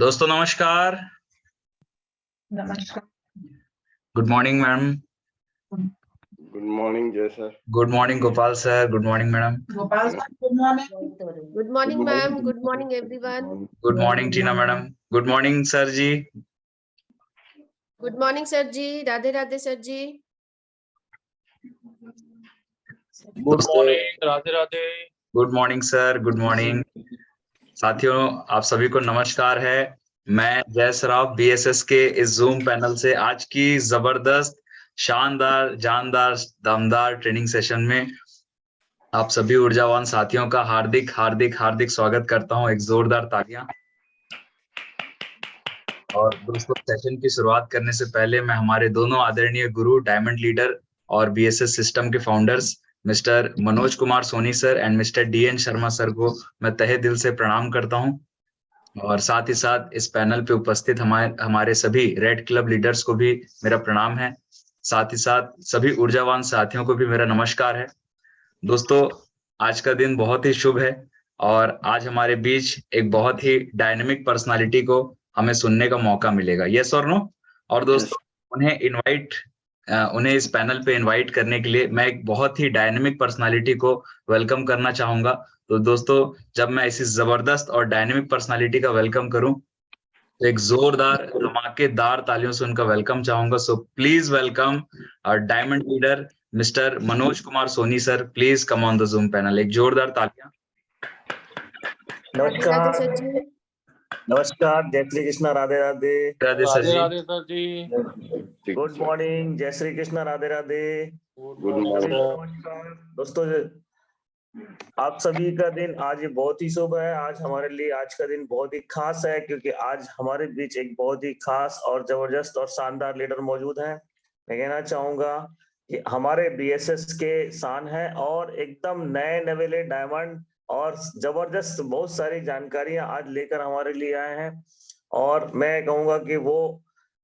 दोस्तों नमस्कार। नमस्कार। Good morning ma'am. Good morning Jai sir. Good morning Gopal sir. Good morning madam. Gopal sir good morning. Good morning ma'am, good morning everyone. Good morning Tina madam. Good morning sir ji. Good morning sir ji, Radhe Radhe sir ji. Good morning, Radhe Radhe. Good morning sir. Good morning साथियों, आप सभी को नमस्कार है। मैं जय Saraf BSS के इस जूम पैनल से आज की जबरदस्त शानदार जानदार दमदार ट्रेनिंग सेशन में आप सभी ऊर्जावान साथियों का हार्दिक हार्दिक हार्दिक स्वागत करता हूं। एक जोरदार तालियां। और दोस्तों, सेशन की शुरुआत करने से पहले मैं हमारे दोनों आदरणीय गुरु, डायमंड लीडर और बीएसएस सिस्टम के founders mister Manoj Kumar Soni sir and mister DN Sharma sir को मैं तहे दिल से प्रणाम करता हूं। और साथ ही साथ इस पैनल पे उपस्थित हमारे सभी रेड क्लब लीडर्स को भी मेरा प्रणाम है। साथ ही साथ सभी ऊर्जावान साथियों को भी मेरा नमस्कार है। दोस्तों, आज का दिन बहुत ही शुभ है और आज हमारे बीच एक बहुत ही डायनेमिक पर्सनालिटी को हमें सुनने का मौका मिलेगा। यस और नो? और दोस्तों, उन्हें इस पैनल पे इनवाइट करने के लिए मैं एक बहुत ही डायनेमिक पर्सनालिटी को वेलकम करना चाहूंगा। तो दोस्तों, जब मैं ऐसी जबरदस्त और डायनेमिक पर्सनालिटी का वेलकम करूं तो एक जोरदार धमाकेदार तालियों से उनका वेलकम चाहूंगा। So please welcome our diamond leader mister Manoj Kumar Soni sir. Please come on the Zoom panel. एक जोरदार तालियां। राधे राधे सर जी। नमस्कार, जय Shri Krishna, Radhe Radhe. Radhe sir Radhe ji. Radhe sir ji. Good morning, जय श्री कृष्ण, राधे राधे। Good morning. नमस्कार दोस्तों, आप सभी का दिन आज बहुत ही शुभ है। आज हमारे लिए आज का दिन बहुत ही खास है क्योंकि आज हमारे बीच एक बहुत ही खास और जबरदस्त और शानदार लीडर मौजूद हैं। मैं कहना चाहूंगा कि हमारे बीएसएस के शान है और एकदम नए नवेले डायमंड और जबरदस्त बहुत सारी जानकारियां आज लेकर हमारे लिए आए हैं। और मैं कहूंगा कि वो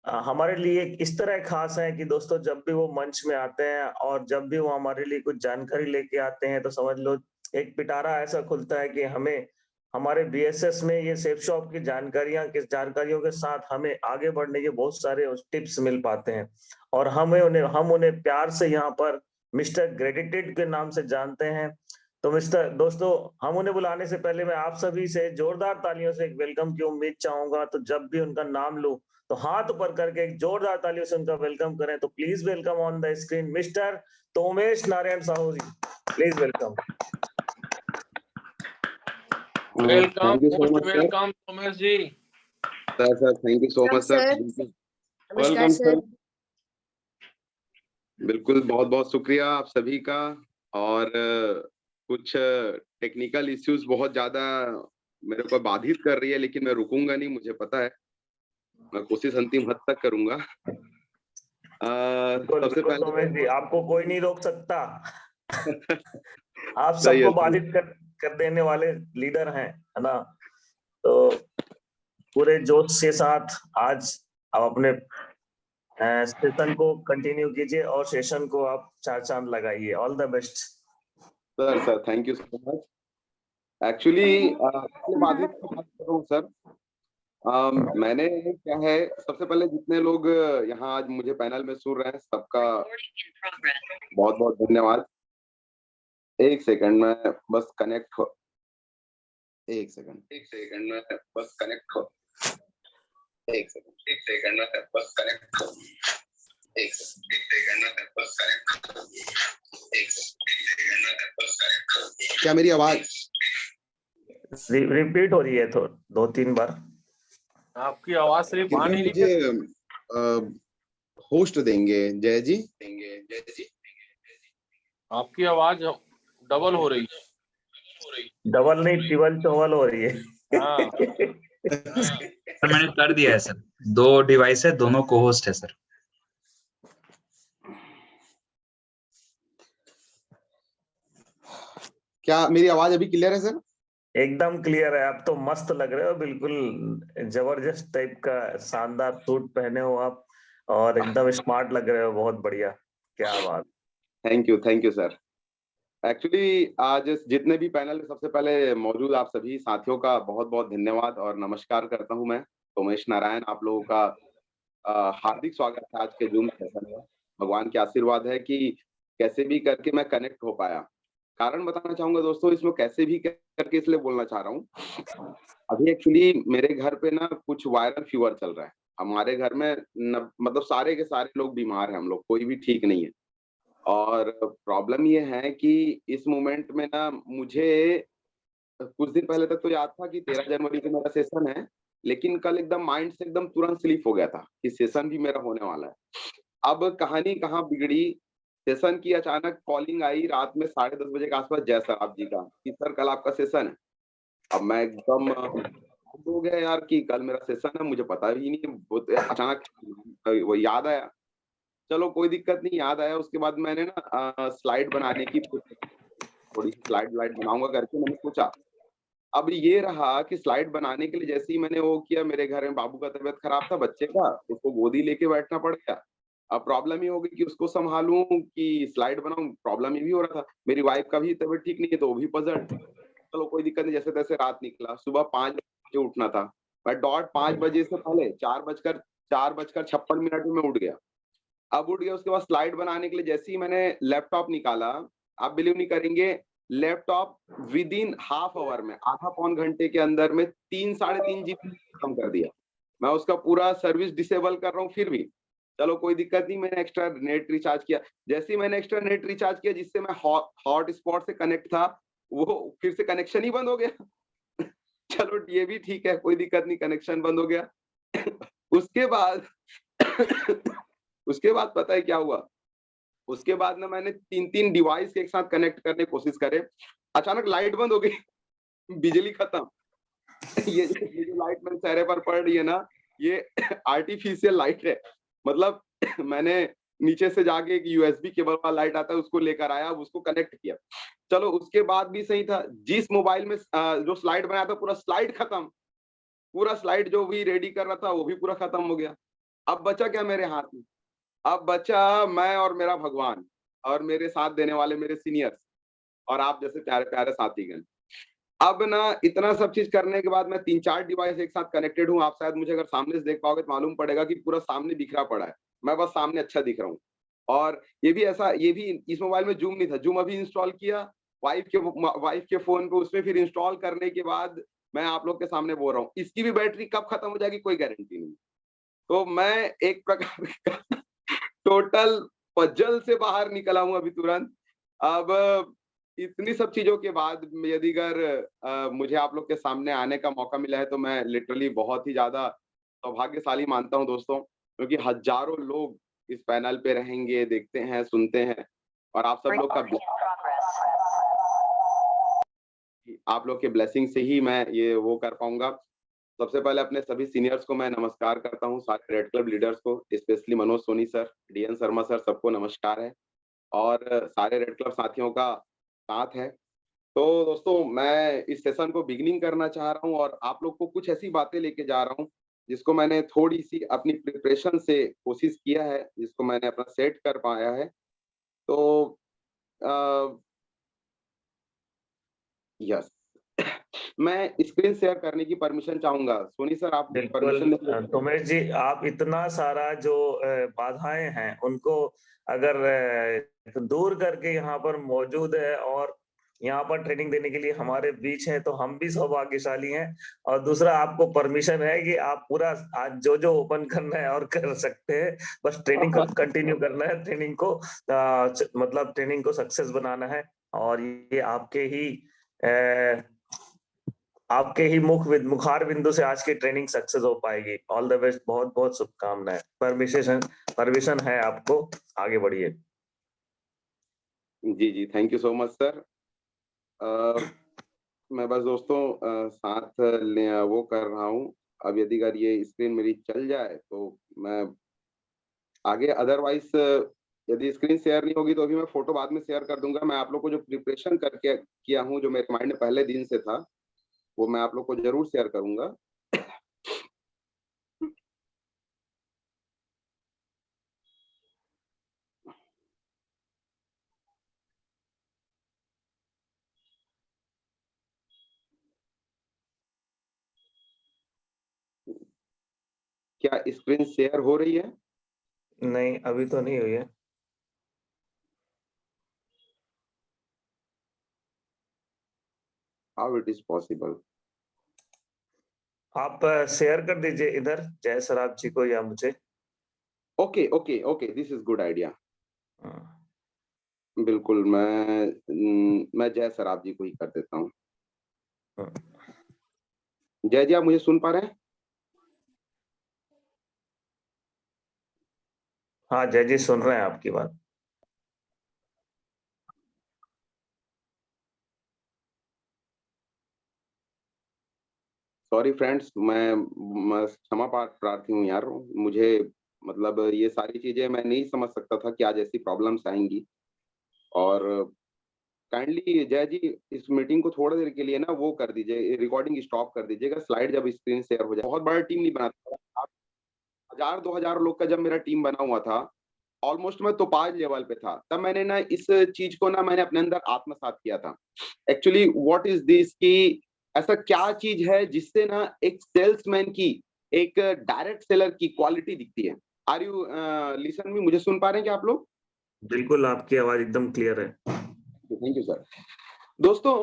हमारे लिए इस तरह खास है कि दोस्तों, जब भी वो मंच में आते हैं और जब भी वो हमारे लिए कुछ जानकारी लेके आते हैं तो समझ लो एक पिटारा ऐसा खुलता है कि हमें हमारे बीएसएस में ये सेफ शॉप की जानकारियों के साथ हमें आगे बढ़ने के बहुत सारे टिप्स मिल पाते हैं। और हम उन्हें प्यार से यहाँ पर मिस्टर ग्रेडिटेड के नाम से जानते हैं। तो मिस्टर दोस्तों, हम उन्हें बुलाने से पहले मैं आप सभी से जोरदार तालियों से एक वेलकम की उम्मीद चाहूंगा। तो जब भी उनका नाम लूं तो हाथ ऊपर करके एक जोरदार तालियों से उनका वेलकम करें। तो please welcome on the screen mister Tomesh Narayan Sahu ji. Please welcome. Welcome, most welcome Tomesh ji. Sir thank you so much sir. नमस्कार सर। बिल्कुल, बहुत बहुत शुक्रिया आप सभी का। और कुछ टेक्निकल इश्यूज बहुत ज्यादा मेरे को बाधित कर रही है, लेकिन मैं रुकूंगा नहीं, मुझे पता है। मैं कोशिश अंतिम हद तक करूंगा। सबसे पहले तोमेश जी, आपको कोई नहीं रोक सकता। आप सही है, सबको बाधित कर देने वाले लीडर हैं, है ना? तो पूरे जोश के साथ आज आप अपने सेशन को कंटिन्यू कीजिए और सेशन को आप चार चांद लगाइए। All the best sir. Thank you so much. Actually बाधित की बात करूं सर, मैंने क्या है, सबसे पहले जितने लोग यहाँ आज मुझे पैनल में सुन रहे हैं सबका बहुत बहुत धन्यवाद। एक सेकंड में बस कनेक्ट हो। एक सेकंड में बस कनेक्ट हो। एक सेकंड में बस कनेक्ट हो। क्या मेरी आवाज रिपीट हो रही है तो 2-3 बार? आपकी आवाज सिर्फ आ नहीं रही है। मुझे होस्ट देंगे जय जी। आपकी आवाज डबल हो रही है। डबल नहीं, ट्रिपल चौबल हो रही है। हाँ। सर मैंने कर दिया है सर। 2 डिवाइस है, दोनों को होस्ट है सर। क्या मेरी आवाज अभी क्लियर है सर? एकदम क्लियर है। आप तो मस्त लग रहे हो, बिल्कुल जबरदस्त टाइप का शानदार सूट पहने हो आप और एकदम स्मार्ट लग रहे हो। बहुत बढ़िया, क्या बात। Thank you sir. एक्चुअली आज जितने भी पैनल, सबसे पहले मौजूद आप सभी साथियों का बहुत बहुत धन्यवाद और नमस्कार करता हूं मैं। सोमेश नारायण, आप लोगों का हार्दिक स्वागत है आज के जूम सेशन में। भगवान के आशीर्वाद है कि कैसे भी करके मैं कनेक्ट हो पाया। कारण बताना चाहूंगा दोस्तों, इसमें कैसे भी करके इसलिए बोलना चाह रहा हूँ। अभी एक्चुअली मेरे घर पे ना कुछ वायरल फीवर चल रहा है। हमारे घर में मतलब सारे के सारे लोग बीमार हैं, हम लोग कोई भी ठीक नहीं है। और प्रॉब्लम ये है कि इस मोमेंट में ना मुझे कुछ दिन पहले तक तो याद था कि 13 जनवरी को मेरा सेशन है, लेकिन कल एकदम माइंड से एकदम तुरंत स्लिप हो गया था कि सेशन भी मेरा होने वाला है। अब कहानी कहाँ बिगड़ी, सेशन की अचानक कॉलिंग आई रात में 10:30 बजे के आसपास जय सर आप जी का कि सर कल आपका सेशन है। अब मैं एकदम हो गया यार कि कल मेरा सेशन है, मुझे पता ही नहीं, बहुत अचानक वो याद आया। चलो कोई दिक्कत नहीं, याद आया। उसके बाद मैंने ना स्लाइड बनाने की थोड़ी सी स्लाइड बनाऊंगा करके मैंने सोचा। अब ये रहा कि स्लाइड बनाने के लिए जैसे ही मैंने वो किया, मेरे घर में बाबू का तबीयत खराब था बच्चे का, उसको गोदी लेके बैठना पड़ गया। अब प्रॉब्लम ये हो गई कि उसको संभालूं कि स्लाइड बनाऊं, प्रॉब्लम ये भी हो रहा था। मेरी वाइफ का भी तबीयत ठीक नहीं है तो वो भी पजल। चलो कोई दिक्कत नहीं, जैसे तैसे रात निकला। सुबह 5 बजे उठना था, मैं डॉट 5 बजे से पहले 4:56 में उठ गया। अब उठ गया, उसके बाद स्लाइड बनाने के लिए जैसे ही मैंने लैपटॉप निकाला, आप बिलीव नहीं करेंगे, laptop with in half hour में, आधा पौन घंटे के अंदर में 3-3.5 जीबी खत्म कर दिया। मैं उसका पूरा सर्विस डिसेबल कर रहा हूँ फिर भी। चलो कोई दिक्कत नहीं, मैंने एक्स्ट्रा नेट रिचार्ज किया। जैसे ही मैंने एक्स्ट्रा नेट रिचार्ज किया जिससे मैं हॉटस्पॉट से कनेक्ट था, वो फिर से कनेक्शन ही बंद हो गया। चलो ये भी ठीक है, कोई दिक्कत नहीं, कनेक्शन बंद हो गया। उसके बाद उसके बाद पता है क्या हुआ? उसके बाद ना मैंने 3-3 डिवाइस एक साथ कनेक्ट करने की कोशिश करे, अचानक लाइट बंद हो गई, बिजली खत्म। ये जो लाइट मेरे चेहरे पर पड़ रही है ना, ये आर्टिफिशियल लाइट है। मतलब मैंने नीचे से जाके एक यूएसबी केबल वाला लाइट आता है उसको लेकर आया, अब उसको कनेक्ट किया। चलो उसके बाद भी सही था, जिस मोबाइल में जो स्लाइड बनाया था पूरा स्लाइड खत्म, पूरा स्लाइड जो भी रेडी कर रहा था वो भी पूरा खत्म हो गया। अब बचा क्या मेरे हाथ में? अब बचा मैं और मेरा भगवान और मेरे साथ देने वाले मेरे सीनियर्स और आप जैसे प्यारे प्यारे साथीगण। अब ना इतना सब चीज करने के बाद मैं 3-4 डिवाइस एक साथ कनेक्टेड हूँ। आप शायद मुझे अगर सामने से देख पाओगे तो मालूम पड़ेगा कि पूरा सामने बिखरा पड़ा है, मैं बस सामने अच्छा दिख रहा हूँ। और ये भी इस मोबाइल में जूम नहीं था, जूम अभी इंस्टॉल किया वाइफ के फोन पे, उसमें फिर इंस्टॉल करने के बाद मैं आप लोग के सामने बोल रहा हूँ। इसकी भी बैटरी कब खत्म हो जाएगी कोई गारंटी नहीं। तो मैं एक प्रकार का टोटल पजल से बाहर निकला हूँ अभी तुरंत। अब इतनी सब चीजों के बाद यदि अगर मुझे आप लोग के सामने आने का मौका मिला है तो मैं लिटरली बहुत ही ज्यादा सौभाग्यशाली मानता हूँ दोस्तों, क्योंकि हजारों लोग इस पैनल पे रहेंगे, देखते हैं, सुनते हैं और आप लोग के ब्लेसिंग से ही मैं ये वो कर पाऊंगा। सबसे पहले अपने सभी सीनियर्स को मैं नमस्कार करता हूँ, सारे रेड क्लब लीडर्स को, specially Manoj Soni sir, DN Sharma sir, सबको नमस्कार है और सारे रेड क्लब साथियों का साथ है। तो दोस्तों मैं इस सेशन को बिगिनिंग करना चाह रहा हूँ और आप लोग को कुछ ऐसी बातें लेके जा रहा हूँ जिसको मैंने थोड़ी सी अपनी प्रिपरेशन से कोशिश किया है, जिसको मैंने अपना सेट कर पाया है। तो यस, मैं स्क्रीन शेयर करने की परमिशन चाहूंगा। सोनी सर आप परमिशन बिल्कुल तोमेश जी, आप इतना सारा जो बाधाएं हैं उनको अगर दूर करके यहाँ पर मौजूद है और यहाँ पर ट्रेनिंग देने के लिए हमारे बीच है तो हम भी सौभाग्यशाली हैं। और दूसरा आपको परमिशन है कि आप पूरा आज जो ओपन करना है और कर सकते हैं, बस ट्रेनिंग को कंटिन्यू करना है, ट्रेनिंग को मतलब ट्रेनिंग को सक्सेस बनाना है और ये आपके ही मुखार बिंदु से आज की ट्रेनिंग सक्सेस हो पाएगी। ऑल द बेस्ट, बहुत बहुत शुभकामनाएं। परमिशन है आपको, आगे बढ़िए। जी thank you so much sir. मैं बस दोस्तों साथ वो कर रहा हूँ। अब यदि अगर ये स्क्रीन मेरी चल जाए तो मैं आगे, अदरवाइज यदि स्क्रीन शेयर नहीं होगी तो अभी मैं फोटो बाद में शेयर कर दूंगा। मैं आप लोग को जो प्रिपरेशन करके किया हूँ, जो मेरे माइंड में पहले दिन से था, वो मैं आप लोग को जरूर शेयर करूंगा। क्या स्क्रीन शेयर हो रही है? नहीं, अभी तो नहीं हुई है। How it is possible? आप शेयर कर दीजिए इधर जय सराफ जी को या मुझे। Okay okay okay, this is good idea. हाँ। बिल्कुल, मैं जय सराफ जी को ही कर देता हूँ। हाँ। जय जी, आप मुझे सुन पा रहे हैं? हाँ जय जी, सुन रहे हैं आपकी बात। सॉरी फ्रेंड्स, मैं क्षमा प्रार्थी हूँ यार। मुझे मतलब ये सारी चीजें मैं नहीं समझ सकता था कि आज ऐसी प्रॉब्लम्स आएंगी। और काइंडली जय जी, इस मीटिंग को थोड़ी देर के लिए ना वो कर दीजिए, रिकॉर्डिंग स्टॉप कर दीजिएगा, स्लाइड जब स्क्रीन शेयर हो जाए। बहुत बड़ा टीम नहीं बनाता, 1000-2000 लोग का जब मेरा टीम बना हुआ था, ऑलमोस्ट मैं तोपाज लेवल पे था, तब मैंने ना इस चीज को ना मैंने अपने अंदर आत्मसात किया था। एक्चुअली व्हाट इज दिस कि ऐसा क्या चीज है जिससे ना एक सेल्समैन की, एक डायरेक्ट सेलर की क्वालिटी दिखती है। Are you listen me? मुझे सुन पा रहे हैं क्या आप लोग? बिल्कुल, आपकी आवाज एकदम क्लियर है। Thank you sir. दोस्तों,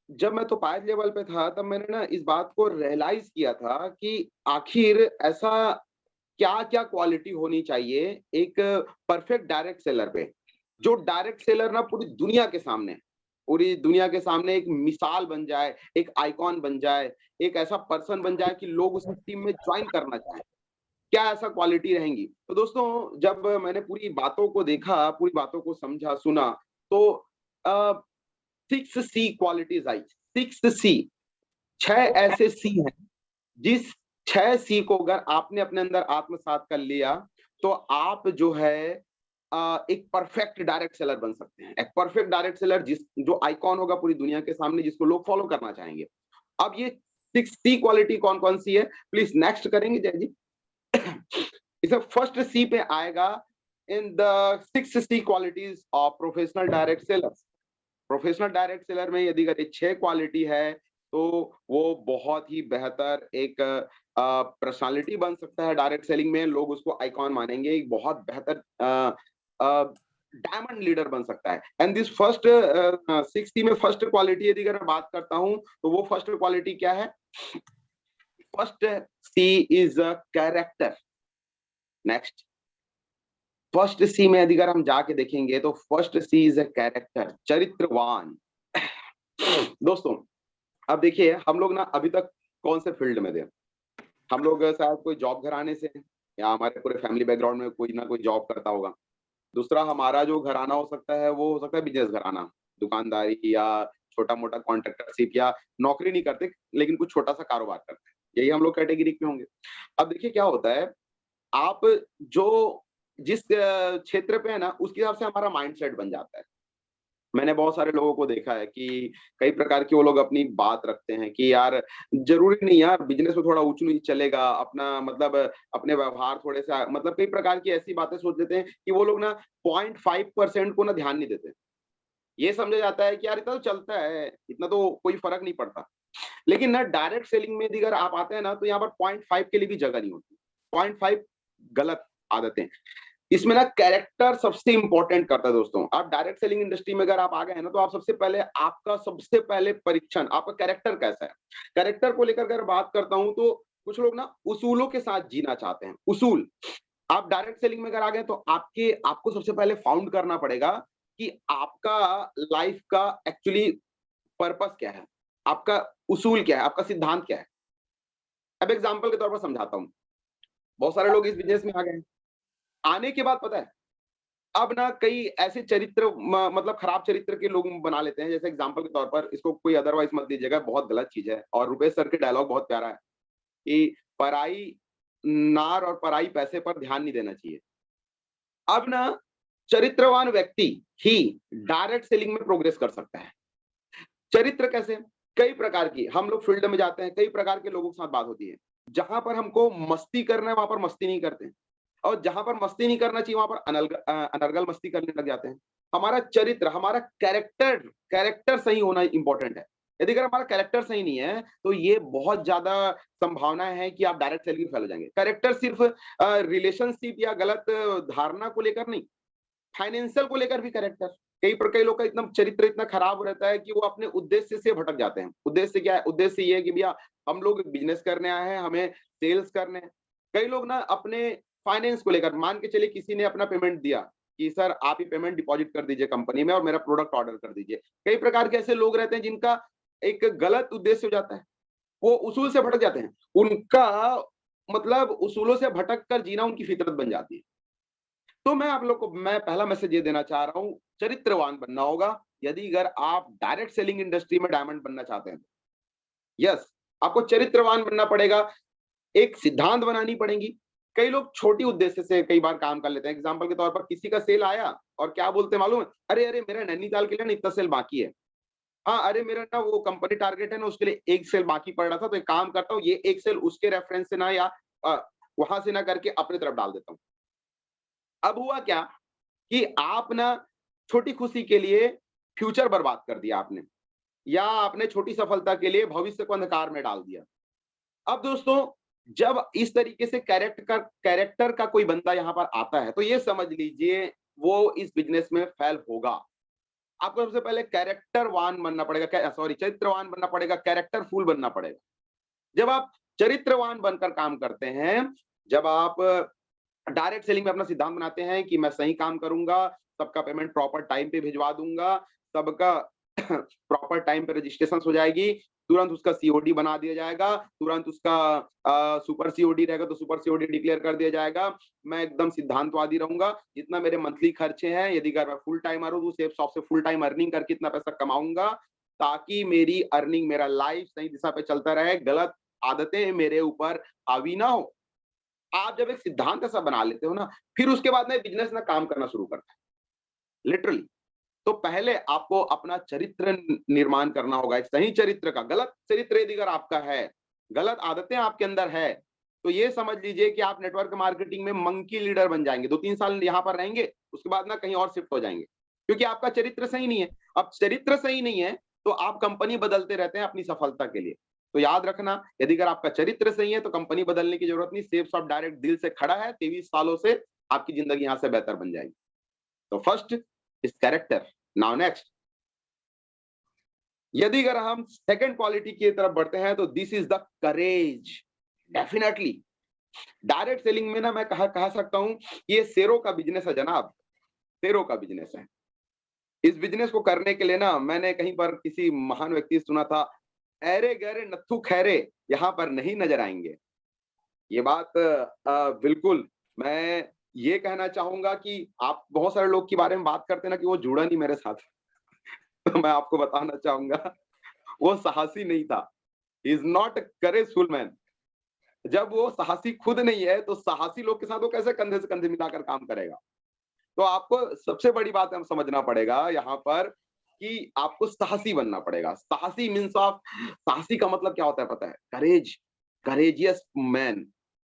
जब मैं तो पायद लेवल पे था तब मैंने ना इस बात को रियलाइज किया था कि आखिर ऐसा क्या क्या क्वालिटी होनी चाहिए एक परफेक्ट डायरेक्ट सेलर पे, जो डायरेक्ट सेलर ना पूरी दुनिया के सामने एक मिसाल बन जाए, एक आइकॉन बन जाए, एक ऐसा पर्सन बन जाए कि लोग उस टीम में ज्वाइन करना चाहें। क्या ऐसा क्वालिटी रहेंगी? तो दोस्तों, जब मैंने पूरी बातों को देखा, पूरी बातों को समझा सुना, तो 6C क्वालिटीज आई। 6C, 6 ऐसे सी हैं, जिस 6C को अगर आपने अपने अंदर आत्मसात कर लिया तो आप जो है एक परफेक्ट डायरेक्ट सेलर बन सकते हैं। एक परफेक्ट डायरेक्ट सेलर जो आइकॉन होगा पूरी दुनिया के सामने, जिसको लोग फॉलो करना चाहेंगे। अब ये 6C क्वालिटी कौन कौन सी है, प्लीज नेक्स्ट करेंगे जय जी। इसे फर्स्ट सी पे आएगा in the 6C qualities of professional direct sellers. Professional direct seller में यदि अगर 6 क्वालिटी है तो वो बहुत ही बेहतर एक पर्सनालिटी बन सकता है। डायरेक्ट सेलिंग में लोग उसको आइकॉन मानेंगे, एक बहुत बेहतर डायमंड लीडर बन सकता है। एंड दिस फर्स्ट 6C में फर्स्ट क्वालिटी यदि अगर बात करता हूं तो वो फर्स्ट क्वालिटी क्या है? First C is a character. Next, first C में यदि अगर हम जाके देखेंगे तो first C is a character, चरित्रवान। दोस्तों, अब देखिए हम लोग ना अभी तक कौन से फील्ड में थे? हम लोग शायद कोई जॉब घराने से हैं, या हमारे पूरे फैमिली बैकग्राउंड में कोई ना कोई जॉब करता होगा। दूसरा, हमारा जो घराना हो सकता है वो हो सकता है बिजनेस घराना, दुकानदारी या छोटा मोटा कॉन्ट्रैक्टरशिप, या नौकरी नहीं करते लेकिन कुछ छोटा सा कारोबार करते हैं, यही हम लोग कैटेगरी के होंगे। अब देखिए क्या होता है, आप जो जिस क्षेत्र पे है ना उसके हिसाब से हमारा माइंडसेट बन जाता है। मैंने बहुत सारे लोगों को देखा है कि कई प्रकार के वो लोग अपनी बात रखते हैं कि यार जरूरी नहीं यार बिजनेस में थोड़ा ऊंच नीच चलेगा, अपना मतलब अपने व्यवहार थोड़े सा, मतलब कई प्रकार की ऐसी बातें सोच लेते हैं कि वो लोग ना 0.5% को ना ध्यान नहीं देते। ये समझा जाता है कि यार इतना तो चलता है, इतना तो कोई फर्क नहीं पड़ता। लेकिन ना डायरेक्ट सेलिंग में अगर आप आते हैं ना तो यहाँ पर 0.5 के लिए भी जगह नहीं होती। 0.5 गलत आदतें। इसमें ना कैरेक्टर सबसे इंपॉर्टेंट करता है दोस्तों। आप डायरेक्ट सेलिंग इंडस्ट्री में अगर आप आ गए हैं ना तो आप सबसे पहले परीक्षण आपका कैरेक्टर कैसा है। कैरेक्टर को लेकर अगर बात करता हूं तो कुछ लोग ना उसूलों के साथ जीना चाहते हैं। उसूल, आप डायरेक्ट सेलिंग में अगर आ गए तो आपको सबसे पहले फाउंड करना पड़ेगा कि आपका लाइफ का एक्चुअली पर्पस क्या है, आपका उसूल क्या है, आपका सिद्धांत क्या है। अब एग्जाम्पल के तौर पर समझाता हूं। बहुत सारे लोग इस बिजनेस में आ गए, आने के बाद पता है अब ना कई ऐसे चरित्र मतलब खराब चरित्र के लोग बना लेते हैं। जैसे एग्जांपल के तौर पर, इसको कोई अदरवाइज मत दीजिएगा, बहुत गलत चीज है। और रुपेश सर के डायलॉग बहुत प्यारा है कि पराई नार और पराई पैसे पर ध्यान नहीं देना चाहिए। अब ना चरित्रवान व्यक्ति ही डायरेक्ट सेलिंग में प्रोग्रेस कर सकता है। चरित्र कैसे? कई प्रकार की, हम लोग फील्ड में जाते हैं, कई प्रकार के लोगों के साथ बात होती है। जहां पर हमको मस्ती करना है वहां पर मस्ती नहीं करते, और जहां पर मस्ती नहीं करना चाहिए वहां पर अनर्गल मस्ती करने लग जाते हैं। हमारा चरित्र, हमारा कैरेक्टर सही होना इंपॉर्टेंट है। यदि अगर हमारा कैरेक्टर सही नहीं है तो ये बहुत ज्यादा संभावना है कि आप डायरेक्ट सेलिंग में फेल हो जाएंगे। कैरेक्टर सिर्फ रिलेशनशिप या गलत धारणा को लेकर नहीं, फाइनेंशियल को लेकर भी कैरेक्टर। कई लोग का इतना चरित्र इतना खराब रहता है कि वो अपने उद्देश्य से भटक जाते हैं। उद्देश्य क्या है? उद्देश्य ये है कि भैया हम लोग बिजनेस करने आए हैं, हमें सेल्स करने हैं। कई लोग ना अपने फाइनेंस को लेकर, मान के चलिए किसी ने अपना पेमेंट दिया कि सर आप ही पेमेंट डिपॉजिट कर दीजिए कंपनी में और मेरा प्रोडक्ट ऑर्डर कर दीजिए। कई प्रकार के ऐसे लोग रहते हैं जिनका एक गलत उद्देश्य हो जाता है, वो उसूल से भटक जाते हैं। उनका मतलब उसूलों से भटक कर जीना उनकी फितरत बन जाती है। तो मैं आप लोग को मैं पहला मैसेज ये देना चाह रहा हूं, चरित्रवान बनना होगा। यदि अगर आप डायरेक्ट सेलिंग इंडस्ट्री में डायमंड बनना चाहते हैं, यस, आपको चरित्रवान बनना पड़ेगा, एक सिद्धांत बनानी पड़ेगी। कई लोग छोटी उद्देश्य से कई बार काम कर लेते हैं। एग्जांपल के तौर पर किसी का सेल आया और क्या बोलते हैं मालूम है? अरे मेरा नैनीताल के लिए ना इतना सेल बाकी है। हाँ, अरे मेरा ना वो कंपनी टारगेट है ना, उसके लिए एक सेल बाकी पड़ रहा था, तो एक काम करता हूँ, ये एक सेल उसके रेफरेंस से ना या वहां से ना करके अपनी तरफ डाल देता हूँ। अब हुआ क्या कि आप ना छोटी खुशी के लिए फ्यूचर बर्बाद कर दिया आपने, या आपने छोटी सफलता के लिए भविष्य को अंधकार में डाल दिया। अब दोस्तों, जब इस तरीके से कैरेक्टर का कोई बंदा यहाँ पर आता है तो ये समझ लीजिए वो इस बिजनेस में फेल होगा। आपको सबसे पहले कैरेक्टरवान बनना पड़ेगा, चरित्रवान बनना पड़ेगा, कैरेक्टरफुल बनना पड़ेगा। जब आप चरित्रवान बनकर काम करते हैं, जब आप डायरेक्ट सेलिंग में अपना सिद्धांत बनाते हैं कि मैं सही काम करूंगा, सबका पेमेंट प्रॉपर टाइम पे भिजवा दूंगा, सबका प्रॉपर टाइम पे रजिस्ट्रेशन हो जाएगी, तुरंत उसका सीओडी बना दिया जाएगा, तुरंत उसका सुपर सीओडी रहेगा तो सुपर सीओडी डिक्लेयर कर दिया जाएगा। मैं एकदम सिद्धांतवादी रहूंगा। जितना मेरे मंथली खर्चे हैं, यदि अगर मैं फुल टाइमर हूं तो सेफ शॉप से फुल टाइम अर्निंग करके इतना पैसा कमाऊंगा ताकि मेरी अर्निंग, मेरा लाइफ सही दिशा पे चलता रहे, गलत आदतें मेरे ऊपर हावी ना हो। आप जब एक सिद्धांत ऐसा बना लेते हो ना, फिर उसके बाद में बिजनेस ना काम करना शुरू करता है, लिटरली। तो पहले आपको अपना चरित्र निर्माण करना होगा, एक सही चरित्र का। गलत चरित्र यदि अगर आपका है, गलत आदतें आपके अंदर है, तो ये समझ लीजिए कि आप नेटवर्क मार्केटिंग में मंकी लीडर बन जाएंगे। 2-3 साल यहाँ पर रहेंगे, उसके बाद ना कहीं और शिफ्ट हो जाएंगे, क्योंकि आपका चरित्र सही नहीं है। अब चरित्र सही नहीं है तो आप कंपनी बदलते रहते हैं अपनी सफलता के लिए। तो याद रखना, यदि अगर आपका चरित्र सही है तो कंपनी बदलने की जरूरत नहीं। सेफ शॉप डायरेक्ट दिल से खड़ा है, 23 सालों से आपकी जिंदगी यहां से बेहतर बन जाएगी। तो first is character. Now next, यदि अगर हम सेकंड क्वालिटी की तरफ बढ़ते हैं तो this is the courage. Definitely direct selling में ना मैं कह सकता हूं ये शेरों का बिजनेस है जनाब, शेरों का बिजनेस है। इस बिजनेस को करने के लिए ना मैंने कहीं पर किसी महान व्यक्ति से सुना था, ऐरे गहरे नत्थु खैरे यहां पर नहीं नजर आएंगे। ये बात बिल्कुल मैं ये कहना चाहूंगा कि आप बहुत सारे लोग के बारे में बात करते हैं ना कि वो जुड़ा नहीं मेरे साथ तो मैं आपको बताना चाहूंगा वो साहसी नहीं था। Is not courageful man. जब वो साहसी खुद नहीं है तो साहसी लोग के साथ वो कैसे कंधे से कंधे मिलाकर काम करेगा। तो आपको सबसे बड़ी बात हम समझना पड़ेगा यहाँ पर कि आपको साहसी बनना पड़ेगा। साहसी मीन्स ऑफ, साहसी का मतलब क्या होता है पता है? करेज, करेजियस मैन,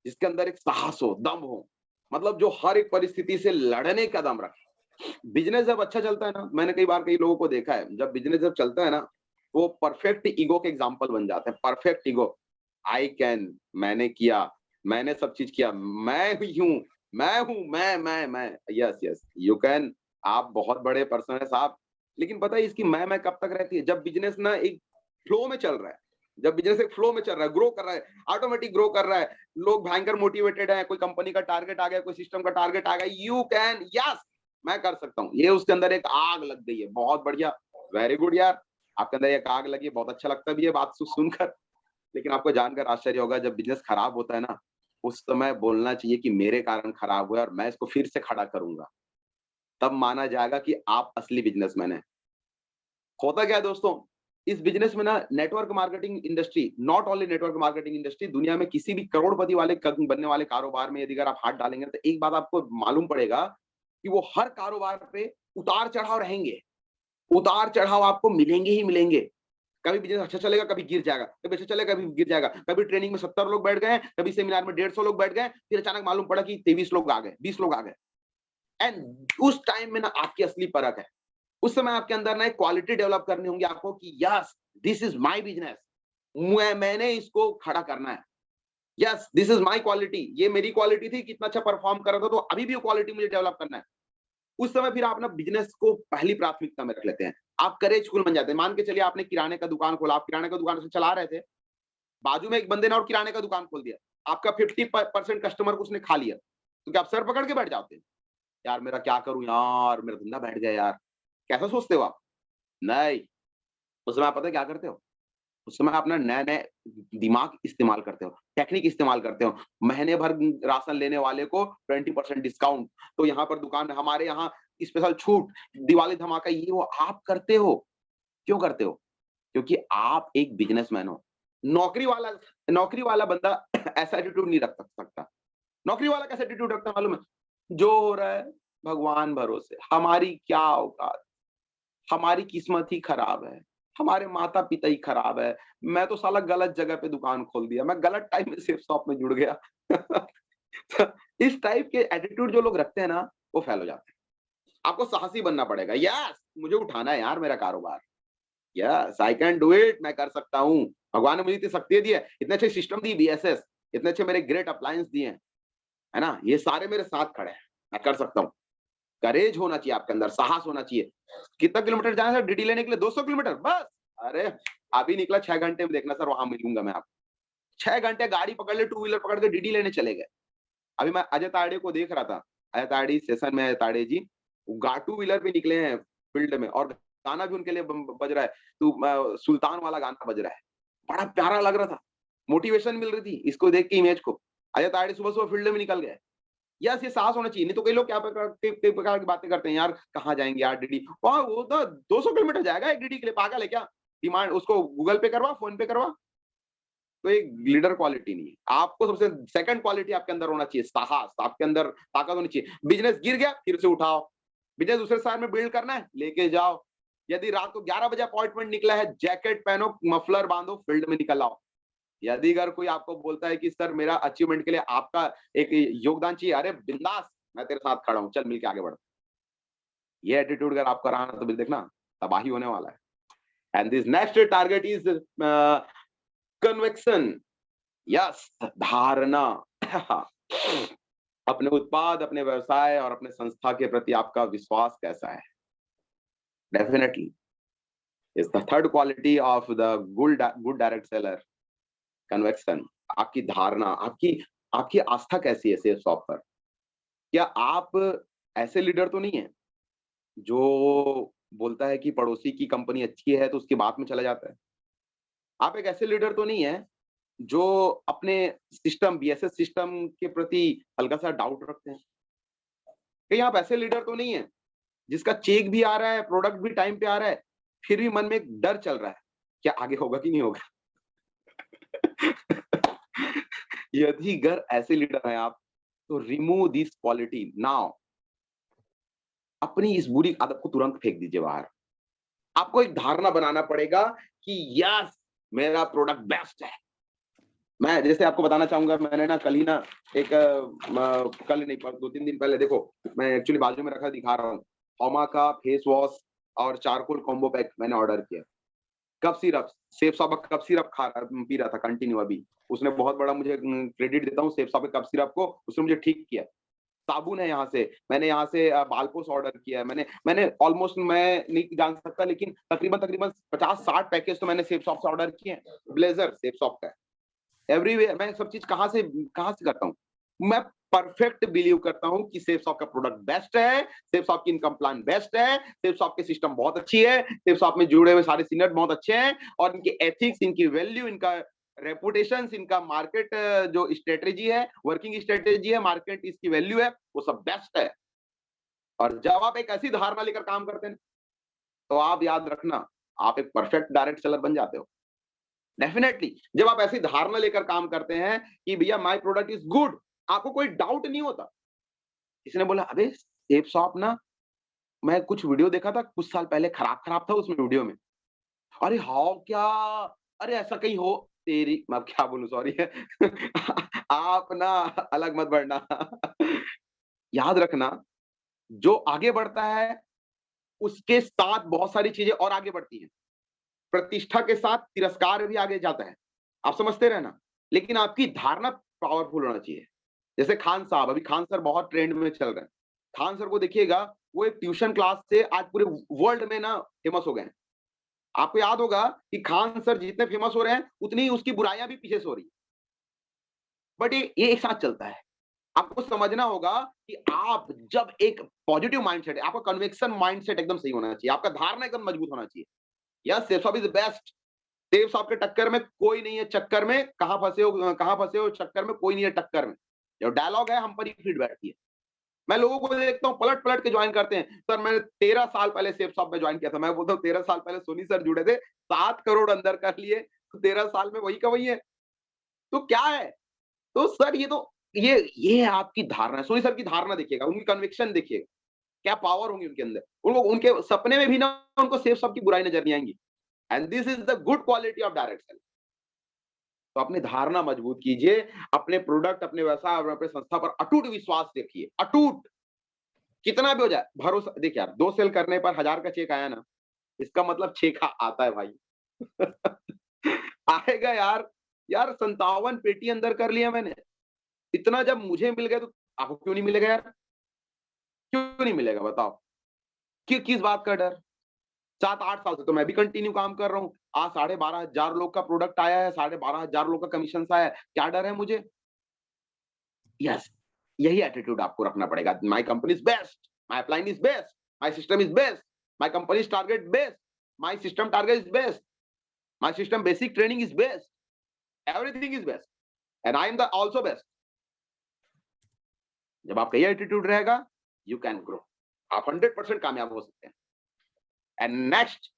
जिसके अंदर एक साहस हो, दम हो, मतलब जो हर एक परिस्थिति से लड़ने का दम रखे। बिजनेस जब अच्छा चलता है ना, मैंने कई बार कई लोगों को देखा है, जब बिजनेस जब चलता है ना वो परफेक्ट ईगो के एग्जांपल बन जाते हैं। परफेक्ट ईगो, आई कैन, मैंने किया, मैंने सब चीज किया, मैं ही हूं, मैं हूं, मैं, यस यस यू कैन। आप बहुत बड़े पर्सन है साहब, लेकिन पता है इसकी मैं कब तक रहती है? जब बिजनेस ना एक फ्लो में चल रहा है, जब बिजनेस एक फ्लो में चल रहा है, ग्रो कर रहा है, ऑटोमेटिक ग्रो कर रहा है, लोग भयंकर मोटिवेटेड है, कोई कंपनी का टारगेट आ गया, कोई सिस्टम का टारगेट आ गया, यू कैन, यस मैं कर सकता हूँ। ये उसके अंदर एक आग लग गई है, बहुत बढ़िया, वेरी गुड यार, आपके अंदर एक आग लगी है, बहुत अच्छा लगता भी है बात सुनकर। लेकिन आपको जानकर आश्चर्य होगा, जब बिजनेस खराब होता है ना, उस समय बोलना चाहिए कि मेरे कारण खराब हुआ और मैं इसको फिर से खड़ा करूंगा, तब माना जाएगा कि आप असली बिजनेसमैन है। होता क्या है दोस्तों, इस बिजनेस में ना network marketing industry, not only network marketing industry, दुनिया में किसी भी करोड़पति वाले बनने वाले कारोबार में यदि अगर आप हाथ डालेंगे तो एक बात आपको मालूम पड़ेगा कि वो हर कारोबार पे उतार चढ़ाव रहेंगे, उतार चढ़ाव आपको मिलेंगे ही मिलेंगे। कभी बिजनेस अच्छा चलेगा, कभी गिर जाएगा, कभी अच्छा चलेगा, कभी गिर जाएगा, कभी ट्रेनिंग में 70 लोग बैठ गए, कभी सेमिनार में 150 लोग बैठ गए, फिर अचानक मालूम पड़ा कि 23 लोग आ गए, 20 लोग आ गए। एंड उस टाइम में ना आपकी असली परख है, उस समय आपके अंदर ना एक क्वालिटी डेवलप करनी होंगी आपको कि yes this is my business, मैंने इसको खड़ा करना है। Yes this is my quality, ये मेरी क्वालिटी थी, कितना अच्छा परफॉर्म कर रहा था, तो अभी भी वो क्वालिटी मुझे डेवलप करना है। उस समय फिर आप ना बिजनेस को पहली प्राथमिकता में रख लेते हैं, आप करेजफुल बन जाते हैं। मान के चलिए आपने किराने का दुकान खोला, आप किराने का दुकान से चला रहे थे, बाजू में एक बंदे ने और किराने का दुकान खोल दिया, आपका 50% कस्टमर को उसने खा लिया, तो क्या आप सर पकड़ के बैठ जाते हैं, यार मेरा क्या करूं यार, मेरा धंधा बैठ गया यार, कैसा सोचते हो आप? नहीं, उस समय आप पता है क्या करते हो, उस समय अपना नए नए दिमाग इस्तेमाल करते हो, टेक्निक इस्तेमाल करते हो। महीने भर राशन लेने वाले को 20% डिस्काउंट, तो यहाँ पर दुकान हमारे यहाँ स्पेशल छूट, दिवाली धमाका, ये वो आप करते हो। क्यों करते हो? क्योंकि आप एक बिजनेसमैन हो। नौकरी वाला बंदा ऐसा एटीट्यूड नहीं रख सकता। नौकरी वाला कैसा एटीट्यूड रखता है मालूम है? जो हो रहा है भगवान भरोसे, हमारी क्या औकात, हमारी किस्मत ही खराब है, हमारे माता पिता ही खराब है, मैं तो साला गलत जगह पे दुकान खोल दिया, मैं गलत टाइम में सेफ शॉप में जुड़ गया। इस टाइप के एटीट्यूड जो लोग रखते हैं ना, वो फेल हो जाते हैं। आपको साहसी बनना पड़ेगा। यस मुझे उठाना है यार मेरा कारोबार, yes I can do it, मैं कर सकता हूँ। भगवान ने मुझे इतनी शक्ति दी है, इतने अच्छे सिस्टम दी, बीएसएस, इतने अच्छे मेरे ग्रेट अप्लायंस दिए हैं, है ना, ये सारे मेरे साथ खड़े हैं, मैं कर सकता हूँ। करेज होना चाहिए आपके अंदर, साहस होना चाहिए। कितना किलोमीटर जाना है डीडी लेने के लिए? 200 किलोमीटर बस। अरे अभी निकला 6 घंटे में, देखना सर वहां मिलूंगा मैं आपको। 6 घंटे गाड़ी पकड़ ले, टू व्हीलर पकड़ के डीडी लेने चले गए। अभी मैं अजय ताड़े को देख रहा था, अजय ताड़ी सेशन में, अजय ताड़े जी टू व्हीलर पे निकले हैं फील्ड में, और गाना भी उनके लिए बज रहा है, तो सुल्तान वाला गाना बज रहा है, बड़ा प्यारा लग रहा था, मोटिवेशन मिल रही थी इसको देख के, इमेज को। अजय ताड़े सुबह सुबह फील्ड में निकल गए। यस ये साहस होना चाहिए, नहीं तो कई लोग क्या प्रकार की बातें करते हैं, यार कहाँ जाएंगे यार डीडी, वहां वो तो 200 किलोमीटर जाएगा एक डीडी के लिए, पागल है क्या? डिमांड उसको गूगल पे करवा, फोन पे करवा। तो एक लीडर क्वालिटी नहीं है। आपको सबसे सेकंड क्वालिटी आपके अंदर होना चाहिए साहस, आपके अंदर ताकत होनी चाहिए। बिजनेस गिर गया फिर से उठाओ, बिजनेस दूसरे शहर में बिल्ड करना है लेके जाओ। यदि रात को 11 बजे अपॉइंटमेंट निकला है, जैकेट पहनो, मफलर बांधो, फील्ड में निकल आओ। यदि अगर कोई आपको बोलता है कि सर मेरा अचीवमेंट के लिए आपका एक योगदान चाहिए, अरे बिंदास, मैं तेरे साथ खड़ा हूं, चल मिलके आगे बढ़। ये एटीट्यूड अगर आपका रहा ना, तो फिर देखना तबाही होने वाला है। And this next target is conviction. Yes धारणा। अपने उत्पाद, अपने व्यवसाय और अपने संस्था के प्रति आपका विश्वास कैसा है? Definitely is the third quality of the good direct seller. Convection, आपकी धारणा, आपकी आस्था कैसी है सेल्स शॉप पर? क्या आप ऐसे लीडर तो नहीं है जो बोलता है कि पड़ोसी की कंपनी अच्छी है तो उसकी बात में चला जाता है? आप एक ऐसे लीडर तो नहीं है जो अपने सिस्टम, बीएसएस सिस्टम के प्रति हल्का सा डाउट रखते हैं? कहीं आप ऐसे लीडर तो नहीं है जिसका चेक भी आ रहा है, प्रोडक्ट भी टाइम पे आ रहा है, फिर भी मन में एक डर चल रहा है, क्या आगे होगा कि नहीं होगा? यदि अगर ऐसे लीडर हैं आप, तो रिमूव दिस क्वालिटी नाउ। अपनी इस बुरी आदत को तुरंत फेंक दीजिए बाहर। आपको एक धारणा बनाना पड़ेगा कि यस मेरा प्रोडक्ट बेस्ट है। मैं जैसे आपको बताना चाहूंगा, मैंने ना कल ही ना एक कल नहीं 2-3 दिन पहले, देखो मैं एक्चुअली बाजू में रखा दिखा रहा हूँ, होमा का फेस वॉश और चारकोल कॉम्बो पैक मैंने ऑर्डर किया। कफ सिरप, सेफ शॉप का कफ सिरप पी रहा था कंटिन्यू। अभी उसने बहुत बड़ा, मुझे क्रेडिट देता हूँ सेफ शॉप के कफ सिरप को, उसने मुझे ठीक किया। साबुन है यहाँ से, मैंने यहाँ से बालपोस ऑर्डर किया है। मैंने ऑलमोस्ट, मैं नहीं जान सकता लेकिन तकरीबन 50-60 पैकेज तो मैंने सेफ शॉप से ऑर्डर किए हैं। ब्लेजर सेफ शॉप का, एवरीवेयर मैं सब चीज कहाँ से करता हूँ? मैं परफेक्ट बिलीव करता हूँ कि सेफ शॉप का प्रोडक्ट बेस्ट है, सेफ शॉप की इनकम प्लान बेस्ट है, सेफ शॉप के सिस्टम बहुत अच्छी है, सेफ शॉप में जुड़े हुए सारे सीनियर बहुत अच्छे हैं, और इनके एथिक्स, इनकी वैल्यू, इनका रेपुटेशन, इनका मार्केट जो स्ट्रेटेजी है, वर्किंग स्ट्रेटेजी है, मार्केट इसकी वैल्यू है, वो सब बेस्ट है। और जब आप एक ऐसी धारणा लेकर काम करते हैं, तो आप याद रखना, आप एक परफेक्ट डायरेक्ट सेलर बन जाते हो। डेफिनेटली जब आप ऐसी धारणा लेकर काम करते हैं कि भैया माय प्रोडक्ट इज गुड, आपको कोई डाउट नहीं होता। किसी ने बोला अबे सेफ शॉप ना, मैं कुछ वीडियो देखा था कुछ साल पहले, खराब था उसमें वीडियो में। अरे हाउ क्या, अरे ऐसा कहीं हो तेरी, मैं क्या बोलूं, सॉरी आप ना अलग मत बढ़ना। याद रखना, जो आगे बढ़ता है उसके साथ बहुत सारी चीजें और आगे बढ़ती हैं। प्रतिष्ठा के साथ तिरस्कार भी आगे जाता है, आप समझते रहे ना। लेकिन आपकी धारणा पावरफुल होना चाहिए। जैसे खान साहब, अभी खान सर बहुत ट्रेंड में चल रहे हैं। खान सर को देखिएगा, वो एक ट्यूशन क्लास से आज पूरे वर्ल्ड में ना फेमस हो गए हैं। आपको याद होगा कि खान सर जितने फेमस हो रहे हैं उतनी ही उसकी बुराइयां भी पीछे से हो रही है। बट ये एक साथ चलता है। आपको समझना होगा कि आप जब एक पॉजिटिव माइंडसेट है, आपका कन्विक्शन माइंडसेट एकदम सही होना चाहिए, आपका धारणा एकदम मजबूत होना चाहिए। यस, सेफ साहब इज द बेस्ट। सेफ साहब के टक्कर में कोई नहीं है, चक्कर में कहां फंसे हो, चक्कर में कोई नहीं है, टक्कर में। जो डायलॉग है हम पर ही फीड बैठती है। मैं लोगों को देखता हूँ पलट पलट के ज्वाइन करते हैं। सर मैंने 13 साल पहले सेफ साहब में ज्वाइन किया था। मैं बोलता हूँ 13 साल पहले सोनी सर जुड़े थे, 7 करोड़ अंदर कर लिए, तो 13 साल में वही का वही है। तो क्या है? तो सर ये आपकी धारणा है। सोनी सर की धारणा देखिएगा, उनकी कन्विक्शन देखिएगा, क्या पावर होंगी उनके अंदर। उनको उनके सपने में भी ना उनको सेफ साहब की बुराई नजर नहीं आएंगी। And this is the good quality of direct sell. तो अपनी धारणा मजबूत कीजिए, अपने प्रोडक्ट, अपने व्यवसाय और अपने संस्था पर अटूट विश्वास रखिए, अटूट। कितना भी हो जाए भरोसा। देखिए यार, 2 सेल करने पर 1000 का चेक आया ना, इसका मतलब 6 का आता है भाई। आएगा यार। यार 57 पेटी अंदर कर लिया मैंने। इतना जब मुझे मिल गया तो आपको क्यों नहीं मिलेगा यार? क्यों नहीं मिलेगा बताओ? किस बात का डर? 7-8 साल से तो मैं भी कंटिन्यू काम कर रहा हूँ। आज 12,500 लोग का प्रोडक्ट आया है, 12,500 लोग का कमीशन आया है। क्या डर है मुझे? यस, यही एटीट्यूड आपको रखना पड़ेगा। My company is best, my upline is best, my system is best, my company is target best, my system target is best, my system basic training is best, everything is best and I am the also best. जब आपका ये attitude रहेगा, you can grow. आप 100% कामयाब हो सकते हैं। And next,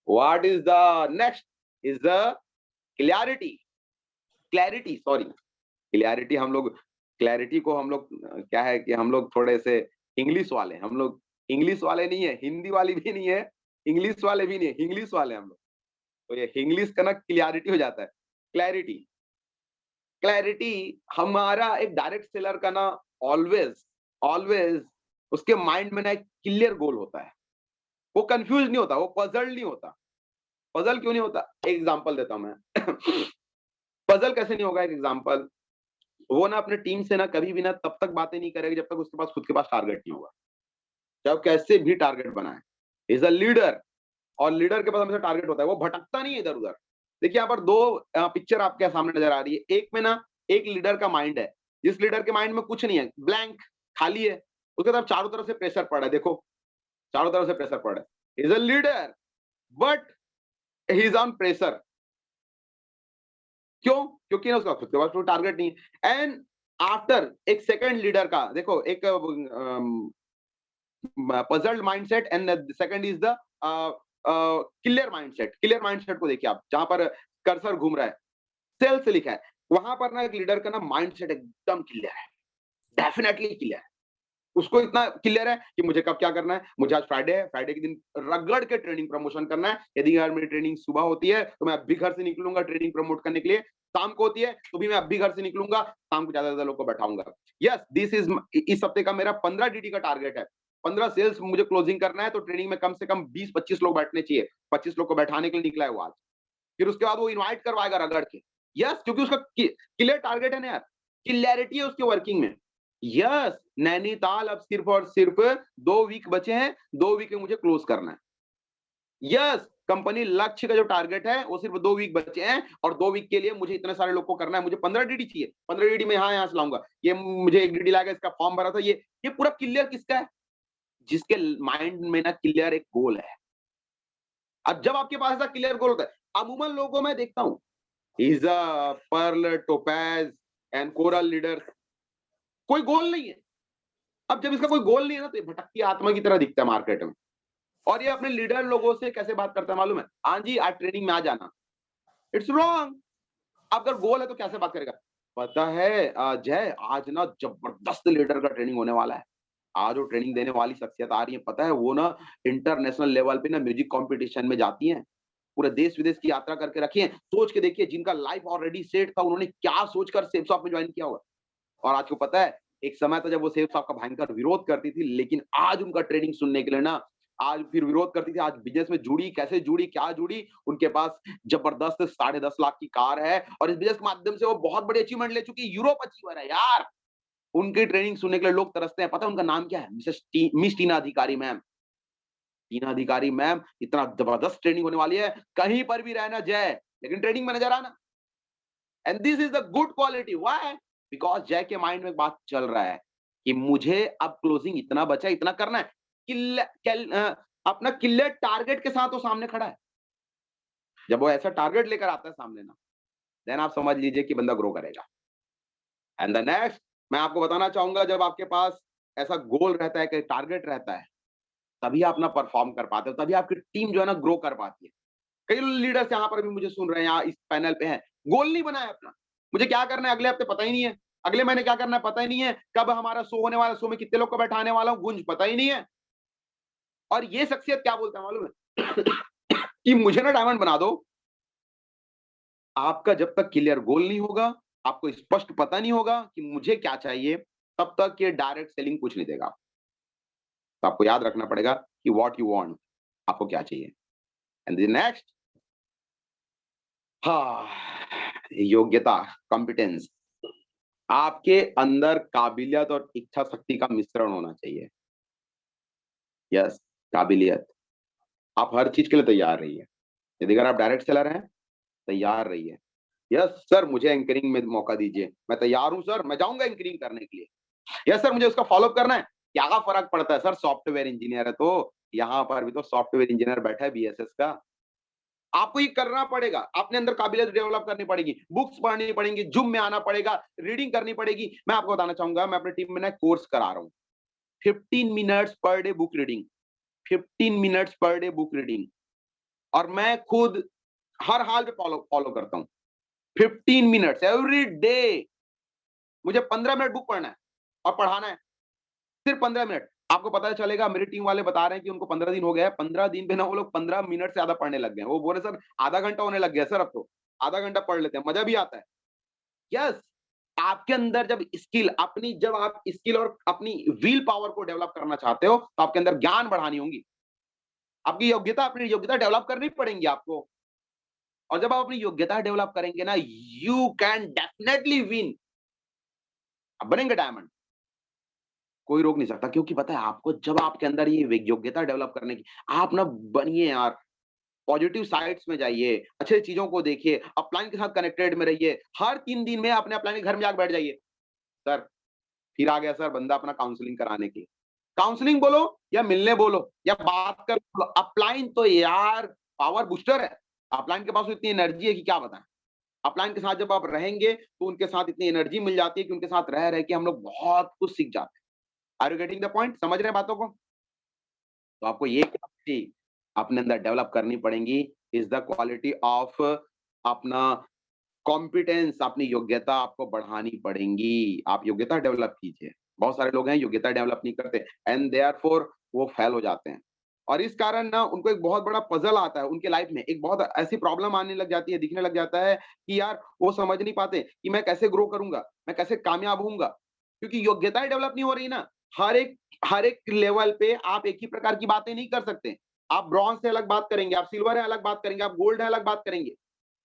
what is the next is the clarity. Sorry, clarity clarity को हम लोग क्या है कि हम लोग थोड़े से इंग्लिश वाले, हम लोग इंग्लिश वाले नहीं है, हिंदी वाली भी नहीं है, इंग्लिश वाले भी नहीं है, इंग्लिश वाले हम लोग। तो ये इंग्लिश का ना क्लैरिटी हो जाता है। क्लैरिटी हमारा एक डायरेक्ट सेलर का ना ऑलवेज उसके माइंड में ना एक क्लियर गोल होता है। वो कंफ्यूज नहीं होता, वो पजल नहीं होता। पजल क्यों नहीं होता? एक एग्जांपल देता हूं मैं। पजल कैसे नहीं होगा? एक एग्जांपल, वो ना अपने टीम से ना कभी भी ना तब तक बातें नहीं करेगा जब तक उसके पास खुद के पास टारगेट नहीं होगा। जब कैसे भी टारगेट बनाए, इज अ लीडर, और लीडर के पास हमेशा टारगेट होता है, वो भटकता नहीं है इधर उधर। देखिए यहाँ पर 2 पिक्चर आपके सामने नजर आ रही है। एक में ना एक लीडर का माइंड है, जिस लीडर के माइंड में कुछ नहीं है, ब्लैंक, खाली है। उसके तरफ चारों तरफ से प्रेशर पड़ रहा है, देखो चारों तरफ से प्रेशर पड़ रहा है। Is a leader but he is on pressure. क्यों? क्योंकि ना उसका खुद के पास कोई टारगेट नहीं है। एंड आफ्टर एक सेकंड लीडर का देखो, एक puzzled mindset and second is the clear mindset. Clear mindset को देखिए आप, जहां पर कर्सर घूम रहा है, सेल से लिखा है, वहां पर ना एक लीडर का ना माइंडसेट एकदम क्लियर है, डेफिनेटली क्लियर है। उसको इतना क्लियर है कि मुझे कब क्या करना है। मुझे आज फ्राइडे है, फ्राइडे के दिन रगड़ के ट्रेनिंग प्रमोशन करना है। यदि यार मेरी ट्रेनिंग सुबह होती है तो मैं अब भी घर से निकलूंगा ट्रेनिंग प्रमोट करने के लिए। शाम को होती है तो भी मैं अब भी घर से निकलूंगा, शाम को ज्यादा लोग को बैठाऊंगा। यस, दिस इज, इस हफ्ते का मेरा 15 डीडी का टारगेट है। 15 सेल्स मुझे क्लोजिंग करना है, तो ट्रेनिंग में कम से कम 20-25 लोग बैठने चाहिए। 25 लोग को बैठाने के लिए निकला है वो आज। फिर उसके बाद वो इन्वाइट करवाएगा रगड़ के। यस, क्योंकि उसका क्लियर टारगेट है ना यार, क्लियरिटी है उसके वर्किंग में। यस, नैनीताल अब सिर्फ और सिर्फ 2 वीक बचे हैं, 2 वीक में मुझे क्लोज करना है। यस, कंपनी लक्ष्य का जो टारगेट है वो सिर्फ 2 वीक बचे हैं, और 2 वीक के लिए मुझे इतने सारे लोग को करना है। मुझे 15 डीडी चाहिए, 15 डीडी में यहाँ से लाऊंगा। ये मुझे 1 डीडी लाएगा, इसका फॉर्म भरा था। ये पूरा क्लियर किसका है? जिसके माइंड में ना क्लियर एक गोल है। अब जब आपके पास ऐसा क्लियर गोल होता है, अमूमन लोगों को मैं देखता हूं, is a pearl, topaz and coral leader, कोई गोल नहीं है। अब जब इसका कोई गोल नहीं है ना, तो ये भटकती आत्मा की तरह दिखता है मार्केट में। और ये अपने लीडर लोगों से कैसे बात करता है मालूम है? हाँ जी, आज ट्रेनिंग में आ जाना। It's wrong. अगर गोल है तो कैसे बात करेगा? पता है जय, आज ना जबरदस्त लीडर का ट्रेनिंग होने वाला है। आज वो ट्रेनिंग देने वाली शख्सियत आ रही है, पता है वो ना इंटरनेशनल लेवल पे ना म्यूजिक कंपटीशन में जाती हैं, पूरे देश विदेश की यात्रा करके रखी है। सोच के देखिए, जिनका लाइफ ऑलरेडी सेट था, उन्होंने क्या सोचकर सेल्स ऑफ में ज्वाइन किया होगा। और आज को पता है, एक समय था जब वो सेल्स ऑफ का भयंकर विरोध करती थी, लेकिन आज उनका ट्रेनिंग सुनने के लिए ना आज फिर विरोध करती थी, आज बिजनेस में जुड़ी, कैसे जुड़ी, क्या जुड़ी, उनके पास जबरदस्त 10.5 लाख की कार है और इस बिजनेस के माध्यम से वो बहुत बड़ी अचीवमेंट ले चुकी है, यूरोप अचीवर है यार। उनकी ट्रेनिंग सुनने के लिए लोग तरसते हैं। पता है उनका नाम क्या है? मिस टीना अधिकारी मैम। टीना अधिकारी मैम, इतना जबरदस्त ट्रेनिंग होने वाली है, कहीं पर भी रहना जय, लेकिन ट्रेनिंग में नजर आना। And this is the good quality. Why? Because जय के माइंड में एक बात चल रहा है कि मुझे अब क्लोजिंग इतना बचा, इतना करना है। अपना क्लियर टारगेट के साथ वो सामने खड़ा है। जब वो ऐसा टारगेट लेकर आता है सामने ना, देन आप समझ लीजिए कि बंदा ग्रो करेगा। एंड द नेक्स्ट मैं आपको बताना चाहूंगा, जब आपके पास ऐसा गोल रहता है, कि टारगेट रहता है, तभी आप ना परफॉर्म कर पाते हो, तभी आपकी टीम जो है ना ग्रो कर पाती है। कई लीडर्स यहाँ पर भी मुझे सुन रहे हैं, यहाँ इस पैनल पे हैं, गोल नहीं बनाया अपना, मुझे क्या करना है अगले हफ्ते पता ही नहीं है, अगले महीने क्या करना है पता ही नहीं है, कब हमारा शो होने वाला, शो में कितने लोग को बैठाने वाला हूँ, गुंज पता ही नहीं है। और ये शख्सियत क्या बोलता है मालूम है? कि मुझे ना डायमंड बना दो। आपका जब तक क्लियर गोल नहीं होगा, आपको स्पष्ट पता नहीं होगा कि मुझे क्या चाहिए, तब तक ये डायरेक्ट सेलिंग कुछ नहीं देगा। तो आपको याद रखना पड़ेगा कि व्हाट यू वांट, आपको क्या चाहिए। एंड द नेक्स्ट, योग्यता, कॉम्पिटेंस। आपके अंदर काबिलियत और इच्छा शक्ति का मिश्रण होना चाहिए। यस, काबिलियत। आप हर चीज के लिए तैयार रहिए। यदि अगर आप डायरेक्ट सेलर हैं, तैयार रहिए। यस सर, मुझे एंकरिंग में मौका दीजिए, मैं तैयार हूं सर, मैं जाऊंगा एंकरिंग करने के लिए। यस सर, मुझे उसका फॉलोअप करना है। क्या फर्क पड़ता है सर, सॉफ्टवेयर इंजीनियर है तो, यहाँ पर भी तो सॉफ्टवेयर इंजीनियर बैठा है बीएसएस का। आपको ये करना पड़ेगा, अपने अंदर काबिलियत डेवलप करनी पड़ेगी, बुक्स पढ़नी पड़ेंगी, जुम में आना पड़ेगा, रीडिंग करनी पड़ेगी। मैं आपको बताना चाहूंगा, मैं अपनी टीम में ना कोर्स करा रहा हूँ, 15 minutes per day book reading, 15 minutes per day book reading. और मैं खुद हर हाल पे फॉलो करता हूँ। 15 मिनट्स एवरी डे। मुझे 15 मिनट बुक पढ़ना है और पढ़ाना है, सिर्फ 15 मिनट। आपको पता चलेगा, मेरी टीम वाले बता रहे हैं कि उनको 15 दिन हो गया है, 15 दिन पे ना वो लोग 15 मिनट से ज्यादा पढ़ने लग गए हैं। वो बोले सर आधा घंटा होने लग गया सर, अब तो आधा घंटा पढ़ लेते हैं, मजा भी आता है। यस, आपके अंदर जब आप स्किल और अपनी विल पावर को डेवलप करना चाहते हो, तो आपके अंदर ज्ञान बढ़ानी होगी, आपकी योग्यता, अपनी योग्यता डेवलप करनी पड़ेगी आपको। और जब आप अपनी योग्यता डेवलप करेंगे ना, यू कैन डेफिनेटली विन, आप बनेंगे डायमंड, कोई रोक नहीं सकता। क्योंकि पता है आपको, जब आपके अंदर ये योग्यता डेवलप करने की, आप ना बनिए यार, पॉजिटिव साइड्स में जाइए, अच्छे चीजों को देखिए, अपलाइन के साथ कनेक्टेड में रहिए। हर 3 दिन में अपने अपलाइन के घर में जाकर बैठ जाइए। सर फिर आ गया सर बंदा अपना काउंसलिंग कराने के लिए, काउंसलिंग बोलो या मिलने बोलो या बात कर बोलो, अपलाइन तो यार पावर बूस्टर है। अपलाइन के पास इतनी एनर्जी है कि क्या बताएं। अपलाइन के साथ जब आप रहेंगे तो उनके साथ इतनी एनर्जी मिल जाती है कि उनके साथ रह के हम लोग बहुत कुछ सीख जाते हैं। Are you getting the point? समझ रहे हैं बातों को? तो आपको ये क्वालिटी अपने अंदर डेवलप करनी पड़ेगी, इज द क्वालिटी ऑफ अपना कॉम्पिटेंस, अपनी योग्यता आपको बढ़ानी पड़ेगी। आप योग्यता डेवलप कीजिए। बहुत सारे लोग हैं योग्यता डेवलप नहीं करते, एंड देयरफॉर वो फेल हो जाते हैं। और इस कारण ना उनको एक बहुत बड़ा पजल आता है उनके लाइफ में, एक बहुत ऐसी प्रॉब्लम आने लग जाती है, दिखने लग जाता है कि यार वो समझ नहीं पाते कि मैं कैसे ग्रो करूंगा, मैं कैसे कामयाब होऊंगा, क्योंकि योग्यताएं डेवलप नहीं हो रही ना। हर एक लेवल पे आप एक ही प्रकार की बातें नहीं कर सकते। आप ब्रॉन्ज से अलग बात करेंगे, आप सिल्वर है अलग बात करेंगे, आप गोल्ड है अलग बात करेंगे।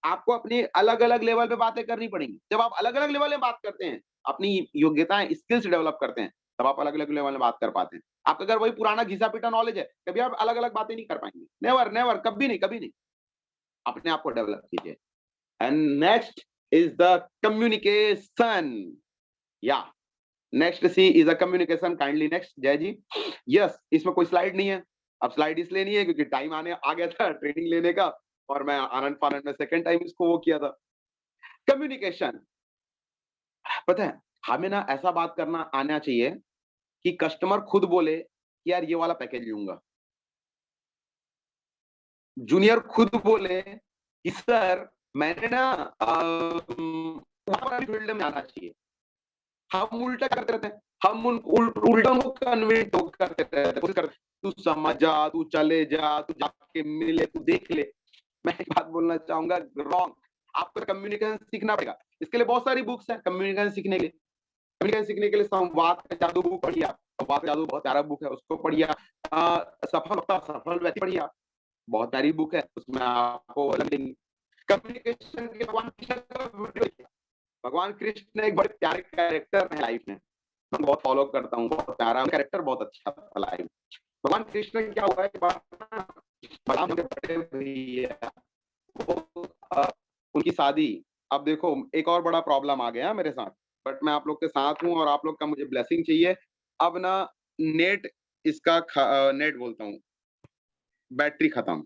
आपको अपनी अलग अलग लेवल पे बातें करनी पड़ेंगी। जब आप अलग अलग लेवल में बात करते हैं, अपनी योग्यताएं स्किल्स डेवलप करते हैं, तब आप अलग अलग लेवल में बात कर पाते हैं। आपका अगर वही पुराना घिसा पीटा नॉलेज है, कभी आप अलग अलग बातें नहीं कर पाएंगे। नेवर नेवर, कभी नहीं, कभी नहीं। अपने आप को डेवलप कीजिए। And next is the communication. या next C is a communication. Kindly next Jay ji. Yes, इसमें कोई स्लाइड नहीं है। अब स्लाइड इसलिए नहीं है क्योंकि टाइम आ गया था ट्रेनिंग लेने का, और मैं आनंद फानंद में सेकंड टाइम इसको वो किया था। कम्युनिकेशन, पता है हमें ना ऐसा बात करना आना चाहिए कि कस्टमर खुद बोले कि यार ये वाला पैकेज लूंगा, जूनियर खुद बोले कि सर मैंने ना फील्ड में आना चाहिए। हम उल्टा करते रहते हैं, हम उल्टा उनको कन्विंस करते रहते हैं, तू समझ जा, तू चले जा, तू जाके मिले, तू देख ले। मैं एक बात बोलना चाहूंगा, रॉन्ग। आपको कम्युनिकेशन सीखना पड़ेगा। इसके लिए बहुत सारी बुक्स हैं कम्युनिकेशन सीखने के लिए। कम्युनिकेशन सीखने के लिए संवाद का जादू बुक पढ़िए आप, संवाद का जादू बहुत प्यारा बुक है, उसको पढ़िए। सफल वक्ता सफल व्यक्ति पढ़िए आप, बहुत प्यारी बुक है, उसमें आपको कम्युनिकेशन के भगवान कृष्ण का वीडियो देखिए। भगवान कृष्ण एक बड़े प्यारे कैरेक्टर है लाइफ में, मैं बहुत फॉलो करता हूँ, बहुत प्यारा कैरेक्टर, बहुत अच्छा था लाइफ। भगवान कृष्ण क्या हुआ एक बार ना, बलराम के बड़े भैया वो उनकी शादी, अब देखो एक और बड़ा प्रॉब्लम आ गया मेरे साथ, बट मैं आप लोग के साथ हूँ और आप लोग का मुझे ब्लेसिंग चाहिए। अब ना नेट इसका नेट बोलता हूँ, बैटरी खत्म।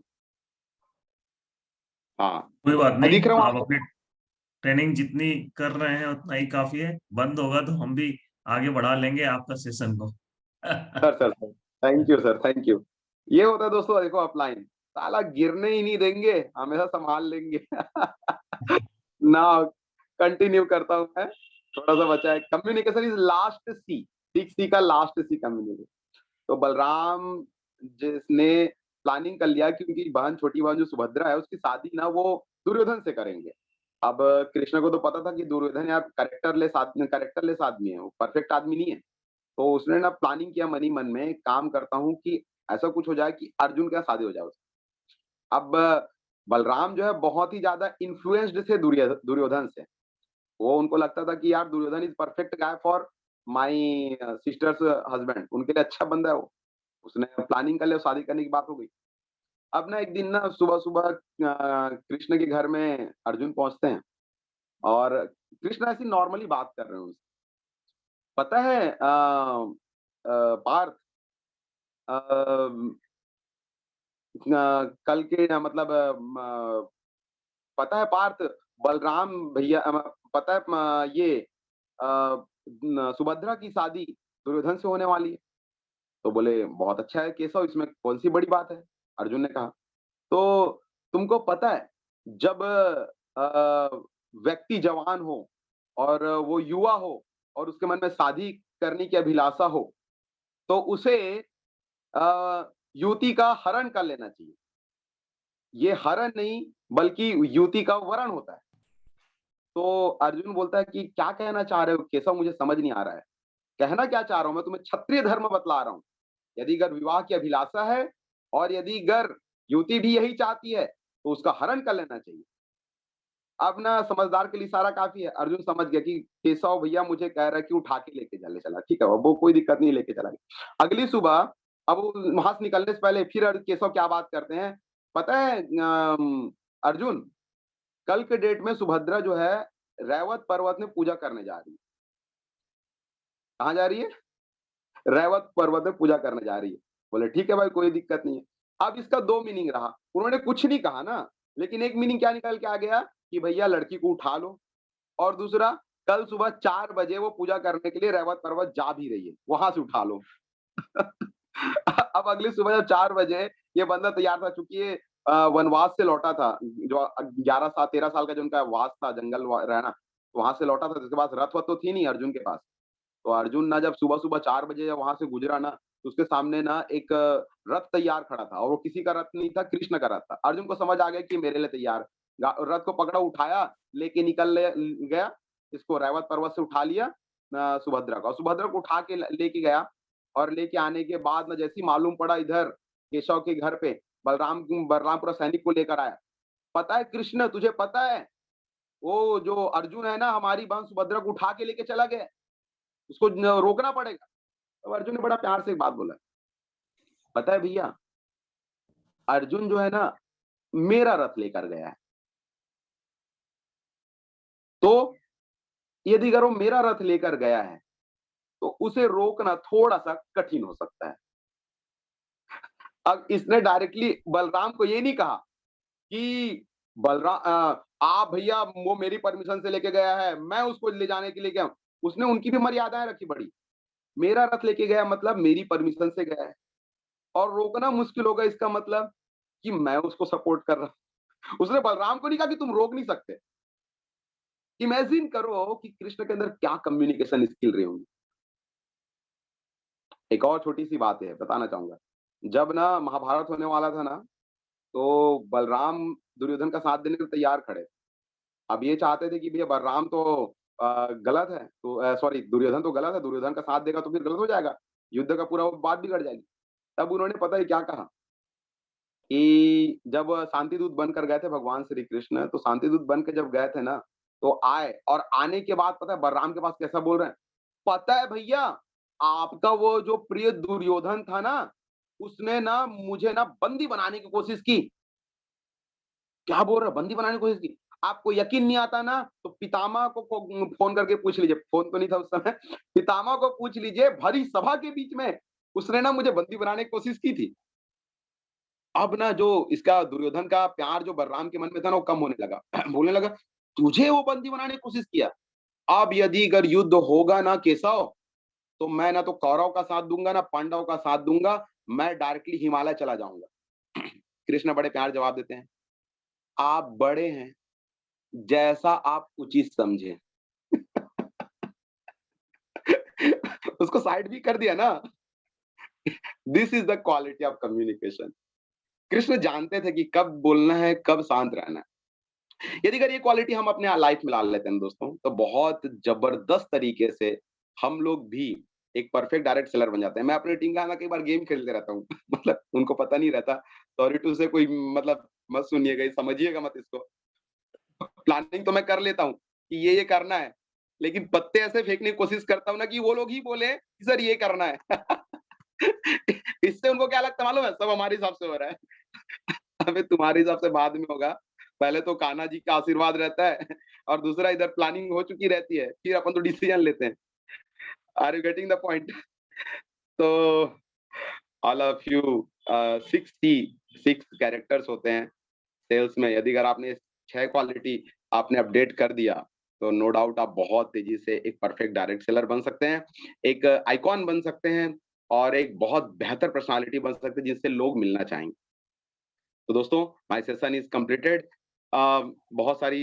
हाँ कोई बात नहीं, दिख रहा हूँ आप आपको? अपनी ट्रेनिंग जितनी कर रहे हैं उतना ही काफी है। बंद होगा तो हम भी आगे बढ़ा लेंगे आपका सेशन को। Sir thank you sir, thank you. ये होता है दोस्तों, देखो अपलाइन साला गिरने ही नहीं देंगे, हमेशा संभाल लेंगे। ना कंटिन्यू करता हूँ मैं, थोड़ा सा बचा है। Communication is last C, 6C का लास्ट सी कम्युनिकेशन। तो बलराम जिसने प्लानिंग कर लिया कि उनकी बहन, छोटी बहन जो सुभद्रा है, उसकी शादी ना वो दुर्योधन से करेंगे। अब कृष्ण को तो पता था कि दुर्योधन यार कैरेक्टरलेस आदमी है, वो परफेक्ट आदमी नहीं है। तो उसने ना प्लानिंग किया मन ही मन में, एक काम करता हूँ कि ऐसा कुछ हो जाए कि अर्जुन के साथ शादी हो जाए उसकी। अब बलराम जो है बहुत ही ज्यादा इन्फ्लुएंस्ड थे दुर्योधन से। वो उनको लगता था कि यार Duryodhan is perfect guy for my sister's husband, उनके लिए अच्छा बंदा है वो। उसने प्लानिंग कर लिया, शादी करने की बात हो गई। अब ना एक दिन ना सुबह सुबह कृष्ण के घर में अर्जुन पहुंचते हैं और कृष्ण ऐसी नॉर्मली बात कर रहे हैं उससे। पता है पार्थ, कल के मतलब पता है पार्थ, बलराम भैया पता है ये सुभद्रा की शादी दुर्योधन से होने वाली है। तो बोले बहुत अच्छा है केशव, इसमें कौन सी बड़ी बात है, अर्जुन ने कहा। तो तुमको पता है जब व्यक्ति जवान हो और वो युवा हो और उसके मन में शादी करने की अभिलाषा हो, तो उसे युवती का हरण कर लेना चाहिए। ये हरण नहीं बल्कि युवती का वरण होता है। तो अर्जुन बोलता है कि क्या कहना चाह रहे हो केशव, मुझे समझ नहीं आ रहा है। कहना क्या चाह रहा हूं मैं, तुम्हें क्षत्रिय धर्म बतला रहा हूं। यदि अगर विवाह की अभिलाषा है और यदि अगर युवती भी यही चाहती है तो उसका हरण कर लेना चाहिए। अब ना समझदार के लिए इशारा काफी है, अर्जुन समझ गया कि केशव भैया मुझे कह रहा है कि उठा के लेके चला, ठीक है वो कोई दिक्कत नहीं, लेके चला गया। अगली सुबह अब वहां से निकलने से पहले फिर केशव क्या बात करते हैं पता है अर्जुन, कल के डेट में सुभद्रा जो है रैवत पर्वत में पूजा करने जा रही है। कहाँ जा रही है? रैवत पर्वत में पूजा करने जा रही है। बोले ठीक है भाई कोई दिक्कत नहीं है। अब इसका दो मीनिंग रहा, उन्होंने कुछ नहीं कहा ना, लेकिन एक मीनिंग क्या निकल के आ गया कि भैया लड़की को उठा लो, और दूसरा कल सुबह 4 बजे वो पूजा करने के लिए रैवत पर्वत जा भी रही है, वहां से उठा लो। अब अगली सुबह जब 4 बजे ये बंदा तैयार था, चूंकि ये वनवास से लौटा था, जो 13 साल का जो उनका वास था, जंगल रहना, वहां से लौटा था, तो उसके पास रथ वथ तो थी नहीं अर्जुन के पास। तो अर्जुन ना जब सुबह सुबह 4 बजे जब वहां से गुजरा ना, तो उसके सामने ना एक रथ तैयार खड़ा था, और वो किसी का रथ नहीं था, कृष्ण का रथ था। अर्जुन को समझ आ गया कि मेरे लिए तैयार, रथ को पकड़ा, उठाया, लेके गया, इसको रैवत पर्वत से उठा लिया सुभद्रा को, और सुभद्रा को उठा के लेके गया। और लेके आने के बाद ना जैसी मालूम पड़ा इधर केशव के घर पे, बलराम बलराम पूरा सैनिक को लेकर आया। पता है कृष्ण तुझे पता है वो जो अर्जुन है ना हमारी बहन सुभद्रा को उठा के लेके चला गया, उसको रोकना पड़ेगा। तो अर्जुन ने बड़ा प्यार से एक बात बोला, पता है भैया अर्जुन जो है ना मेरा रथ लेकर गया है, तो यदि अगर वो मेरा रथ लेकर गया है तो उसे रोकना थोड़ा सा कठिन हो सकता है। अब इसने डायरेक्टली बलराम को ये नहीं कहा कि बलराम आप भैया वो मेरी परमिशन से लेके गया है, मैं उसको ले जाने के लिए गया हूं। उसने उनकी भी मर्यादाएं रखी बड़ी, मेरा रथ लेके गया मतलब मेरी परमिशन से गया है, और रोकना मुश्किल होगा इसका मतलब कि मैं उसको सपोर्ट कर रहा हूं। उसने बलराम को नहीं कहा कि तुम रोक नहीं सकते। इमेजिन करो कि कृष्ण के अंदर क्या कम्युनिकेशन स्किल रही होंगी। एक और छोटी सी बात है बताना चाहूंगा, जब ना महाभारत होने वाला था ना, तो बलराम दुर्योधन का साथ देने के लिए तैयार खड़े। अब ये चाहते थे कि भैया बलराम तो गलत है तो सॉरी दुर्योधन तो गलत है, दुर्योधन का साथ देगा तो फिर गलत हो जाएगा, युद्ध का पूरा वो बात बिगड़ जाएगी। तब उन्होंने पता है क्या कहा कि जब शांति दूत बनकर गए थे भगवान श्री कृष्ण, तो शांति दूत बन के जब गए थे ना, तो आए और आने के बाद पता है बलराम के पास कैसा बोल रहे हैं, पता है भैया आपका वो जो प्रिय दुर्योधन था ना, उसने ना मुझे ना बंदी बनाने की कोशिश की। क्या बोल रहा है, बंदी बनाने की कोशिश की? आपको यकीन नहीं आता ना, तो पितामह को फोन करके पूछ लीजिए, फोन तो नहीं था उस समय, पितामह को पूछ लीजिए, भरी सभा के बीच में उसने ना मुझे बंदी बनाने की कोशिश की थी। अब ना जो इसका दुर्योधन का प्यार जो बलराम के मन में था ना, वो कम होने लगा। बोलने लगा, तुझे वो बंदी बनाने की कोशिश किया, अब यदि अगर युद्ध होगा ना केशव, तो मैं ना तो कौरव का साथ दूंगा ना पांडव का साथ दूंगा, मैं डायरेक्टली हिमालय चला जाऊंगा। कृष्ण बड़े प्यार जवाब देते हैं, आप बड़े हैं, जैसा आप उचित समझे। उसको साइड भी कर दिया ना। This is the quality of communication. Krishna जानते थे कि कब बोलना है, कब शांत रहना है। यदि अगर ये क्वालिटी हम अपने लाइफ में ला लेते हैं दोस्तों, तो बहुत जबरदस्त तरीके से हम लोग भी एक परफेक्ट डायरेक्ट सेलर बन जाते हैं। मैं अपनी टीम का ना कई बार गेम खेलते रहता हूँ। मतलब उनको पता नहीं रहता, सॉरी टू से कोई मतलब मत सुनिएगा, समझिएगा मत इसको। प्लानिंग तो मैं कर लेता हूँ कि ये करना है, लेकिन पत्ते ऐसे फेंकने की कोशिश करता हूँ ना कि वो लोग ही बोले कि सर ये करना है। इससे उनको क्या लगता है मालूम है, सब हमारे हिसाब से हो रहा है। अबे तुम्हारे हिसाब से बाद में होगा, पहले तो कान्हा जी का आशीर्वाद रहता है और दूसरा इधर प्लानिंग हो चुकी रहती है, फिर अपन तो डिसीजन लेते हैं। Are you getting the point? तो ऑल ऑफ यू 6 कैरेक्टर्स होते हैं सेल्स में। यदि अगर आपने 6 क्वालिटी आपने अपडेट कर दिया, तो नो डाउट आप बहुत तेजी से एक परफेक्ट डायरेक्ट सेलर बन सकते हैं, एक आइकॉन बन सकते हैं और एक बहुत बेहतर पर्सनालिटी बन सकते हैं जिससे लोग मिलना चाहेंगे। तो दोस्तों माय सेशन इज कंप्लीटेड। बहुत सारी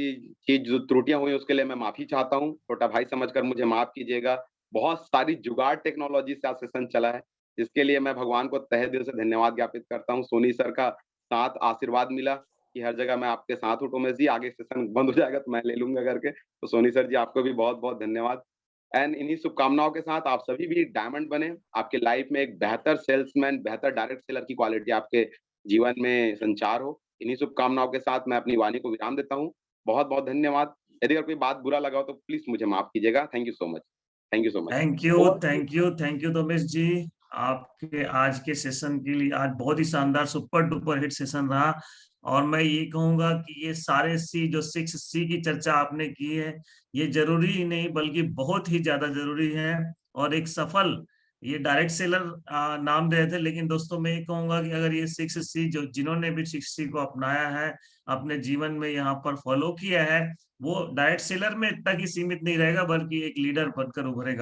चीज जो त्रुटियां हुई उसके लिए मैं माफी चाहता हूँ, छोटा भाई समझकर मुझे माफ कीजिएगा। बहुत सारी जुगाड़ टेक्नोलॉजी से आज सेशन चला है, जिसके लिए मैं भगवान को तहे दिल से धन्यवाद ज्ञापित करता हूँ। सोनी सर का साथ आशीर्वाद मिला कि हर जगह मैं आपके साथ हूँ। उमेश जी आगे सेशन बंद हो जाएगा तो मैं ले लूंगा करके, तो सोनी सर जी आपको भी बहुत बहुत धन्यवाद। एंड इन्हीं शुभकामनाओं के साथ आप सभी भी डायमंड बने, आपके लाइफ में एक बेहतर सेल्समैन, बेहतर डायरेक्ट सेलर की क्वालिटी आपके जीवन में संचार हो। इन्हीं शुभकामनाओं के साथ मैं अपनी वाणी को विराम देता हूँ। बहुत बहुत धन्यवाद। यदि अगर कोई बात बुरा लगा हो तो प्लीज मुझे माफ कीजिएगा। Thank you so much. Thank you so much. Thank you Domesh ji, आपके आज के सेशन के लिए। आज बहुत ही शानदार सुपर डुपर हिट सेशन रहा, और मैं ये कहूंगा कि ये सारे सी जो 6C की चर्चा आपने की है, ये जरूरी ही नहीं बल्कि बहुत ही ज्यादा जरूरी है, और एक सफल ये डायरेक्ट सेलर नाम दे रहे थे, लेकिन दोस्तों मैं ये कहूंगा कि अगर ये 6C जो जिन्होंने भी 6C को अपनाया है, अपने जीवन में यहाँ पर फॉलो किया है, वो डायरेक्ट सेलर में तक ही सीमित नहीं रहेगा बल्कि एक लीडर बनकर उभरेगा।